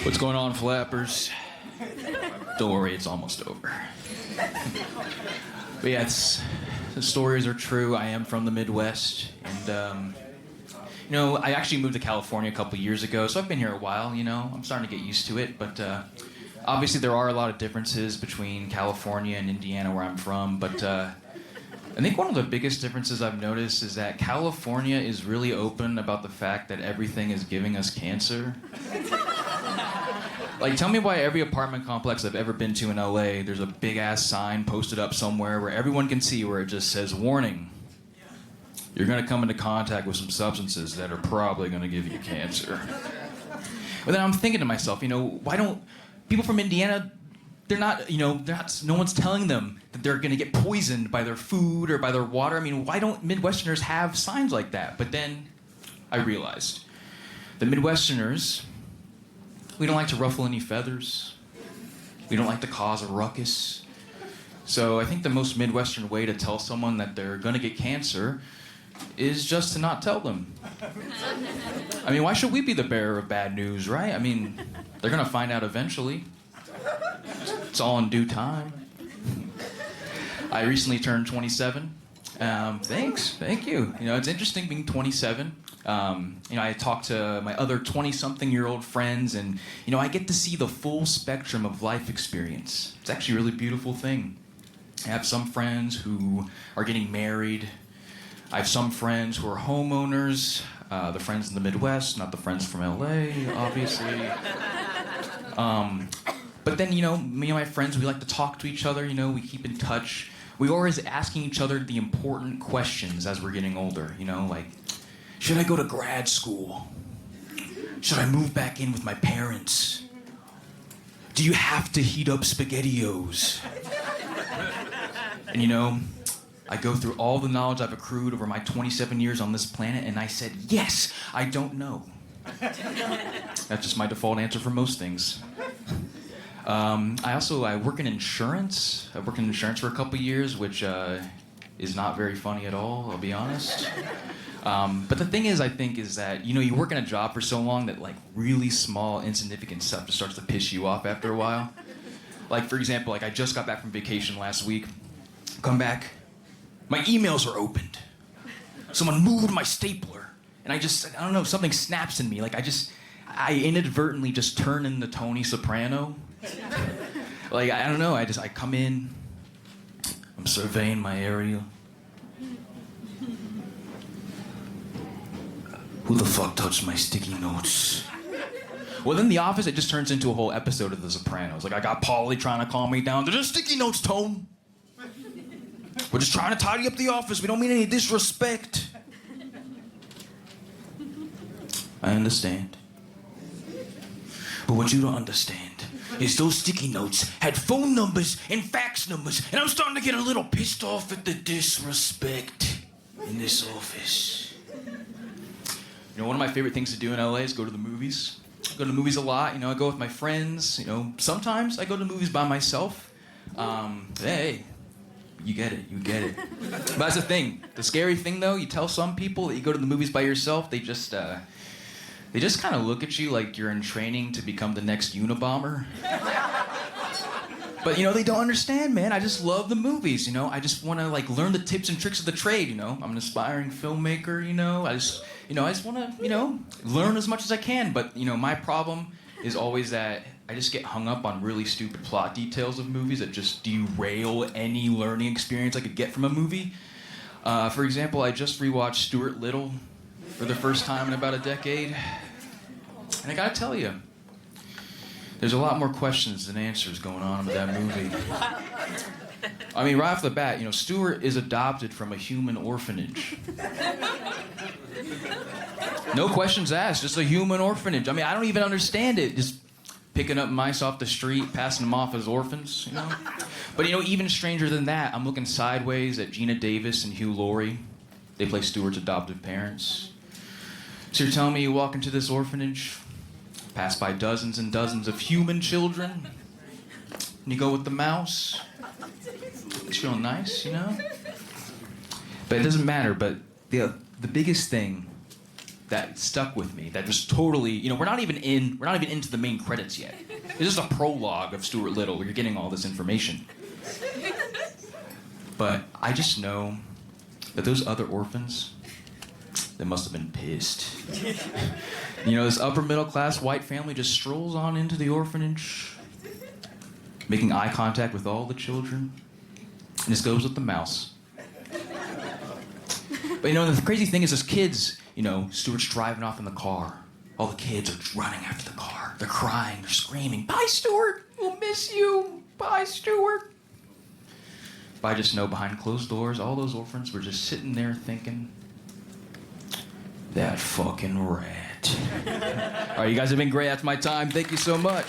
What's going on, flappers? Don't worry, it's almost over. But yeah, the stories are true. I am from the Midwest, and I actually moved to California a couple years ago, so I've been here a while. I'm starting to get used to it, but obviously there are a lot of differences between California and Indiana, where I'm from. But I think one of the biggest differences I've noticed is that California is really open about the fact that everything is giving us cancer. Like, tell me why every apartment complex I've ever been to in LA, there's a big-ass sign posted up somewhere where everyone can see where it just says, warning, you're going to come into contact with some substances that are probably going to give you cancer. But then I'm thinking to myself, why don't people from Indiana, no one's telling them that they're going to get poisoned by their food or by their water. I mean, why don't Midwesterners have signs like that? But then I realized the Midwesterners, we don't like to ruffle any feathers. We don't like to cause a ruckus. So I think the most Midwestern way to tell someone that they're going to get cancer is just to not tell them. I mean, why should we be the bearer of bad news, right? I mean, they're going to find out eventually. It's all in due time. I recently turned 27. Thanks, thank you. It's interesting being 27. I talk to my other 20-something-year-old friends, and, I get to see the full spectrum of life experience. It's actually a really beautiful thing. I have some friends who are getting married. I have some friends who are homeowners. The friends in the Midwest, not the friends from LA, obviously. But then, me and my friends, we like to talk to each other, we keep in touch. We're always asking each other the important questions as we're getting older, like, should I go to grad school? Should I move back in with my parents? Do you have to heat up SpaghettiOs? And I go through all the knowledge I've accrued over my 27 years on this planet, and I said, yes, I don't know. That's just my default answer for most things. I work in insurance. I've worked in insurance for a couple years, which is not very funny at all, I'll be honest. But the thing is, I think, is that, you work in a job for so long that, like, really small, insignificant stuff just starts to piss you off after a while. Like, for example, I just got back from vacation last week. Come back, my emails are opened. Someone moved my stapler. And I don't know, something snaps in me. Like, I inadvertently just turn into Tony Soprano. Like, I don't know, I come in, I'm surveying my area. Who the fuck touched my sticky notes? Well, in the office, it just turns into a whole episode of The Sopranos. Like, I got Paulie trying to calm me down. They're just sticky notes, Tone. We're just trying to tidy up the office. We don't mean any disrespect. I understand. But what you don't understand is those sticky notes had phone numbers and fax numbers, and I'm starting to get a little pissed off at the disrespect in this office. One of my favorite things to do in LA is go to the movies. I go to the movies a lot. I go with my friends. Sometimes I go to the movies by myself. Hey, you get it. But that's the thing. The scary thing, though, you tell some people that you go to the movies by yourself, they just kind of look at you like you're in training to become the next Unabomber. But, they don't understand, man. I just love the movies, I just want to, learn the tips and tricks of the trade, I'm an aspiring filmmaker, I just want to, learn as much as I can. But, my problem is always that I just get hung up on really stupid plot details of movies that just derail any learning experience I could get from a movie. For example, I just rewatched Stuart Little for the first time in about a decade. And I gotta tell you, there's a lot more questions than answers going on with that movie. I mean, right off the bat, Stuart is adopted from a human orphanage. No questions asked, just a human orphanage. I mean, I don't even understand it. Just picking up mice off the street, passing them off as orphans, But, even stranger than that, I'm looking sideways at Gina Davis and Hugh Laurie. They play Stuart's adoptive parents. So you're telling me you walk into this orphanage, pass by dozens and dozens of human children, and you go with the mouse? It's feeling nice, But it doesn't matter. But the biggest thing that stuck with me. That just totally, you know, we're not even into the main credits yet. It's just a prologue of Stuart Little where you're getting all this information. But I just know that those other orphans, they must have been pissed. You know, this upper middle class white family just strolls on into the orphanage, making eye contact with all the children. And this goes with the mouse. But you know, the crazy thing is those kids, you know, Stuart's driving off in the car. All the kids are running after the car. They're crying, they're screaming, "Bye, Stuart, we'll miss you. Bye, Stuart." But I just know behind closed doors, all those orphans were just sitting there thinking, that fucking rat. All right, you guys have been great. That's my time. Thank you so much.